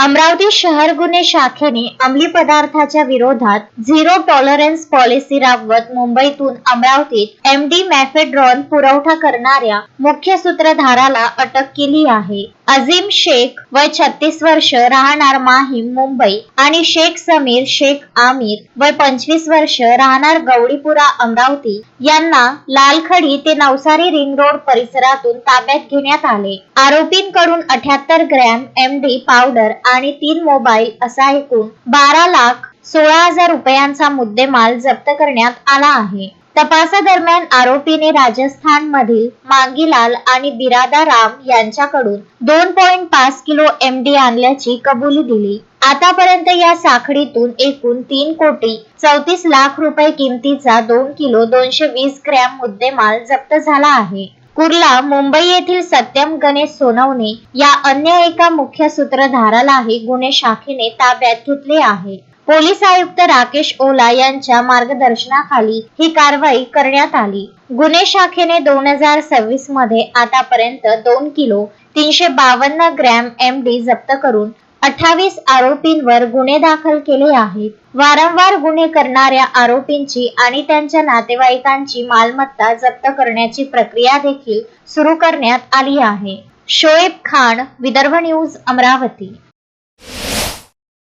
अमरावती शहर गुन्हे शाखेने अंमली पदार्थाच्या विरोधात झिरो टॉलरन्स पॉलिसी राबवत मुंबईतून अमरावतीत एमडी मॅफेड्रॉन पुरवठा करणाऱ्या मुख्य सूत्रधाराला अटक केली आहे. अजीम शेख वय 36 वर्ष राहणार माहीम मुंबई आणि शेख समीर शेख आमिर वय 25 वर्ष राहणार गवडीपुरा अमरावती यांना लालखडी ते नवसारी रिंग रोड परिसरातून ताब्यात घेण्यात आले. आरोपींकडून 78 ग्रॅम एमडी पावडर आणि 3 मोबाईल असा एकूण 12,16,000 रुपयांचा मुद्देमाल जप्त करण्यात आला आहे. तपासादरम्यान आरोपीने राजस्थान मधील मांगीलाल आणि बिरादा राम यांच्याकडून 2.5 किलो एमडी आणल्याची कबुली दिली. आतापर्यंत या साखळीतून एकूण 3,34 लाख रुपये किमतीचा 2 किलो 220 ग्रॅम मुद्देमाल जप्त झाला आहे. कुर्ला मुंबई येथील सत्यम गणेश सोनवणे या अन्य एका मुख्य सूत्रधारालाही गुन्हे शाखेने ताब्यात घेतले आहे. पोलीस आयुक्त राकेश ओला यांच्या मार्गदर्शनाखाली ही कारवाई करण्यात आली. गुन्हे शाखेने 2026 मध्ये आतापर्यंत 2 किलो 352 ग्रॅम एमडी जप्त करून 28 आरोपींवर गुन्हे दाखल केले आहेत. वारंवार गुन्हे करणाऱ्या आरोपींची आणि त्यांच्या नातेवाईकांची मालमत्ता जप्त करण्याची प्रक्रिया देखील सुरू करण्यात आली आहे. शोएब खान, विदर्भ न्यूज, अमरावती.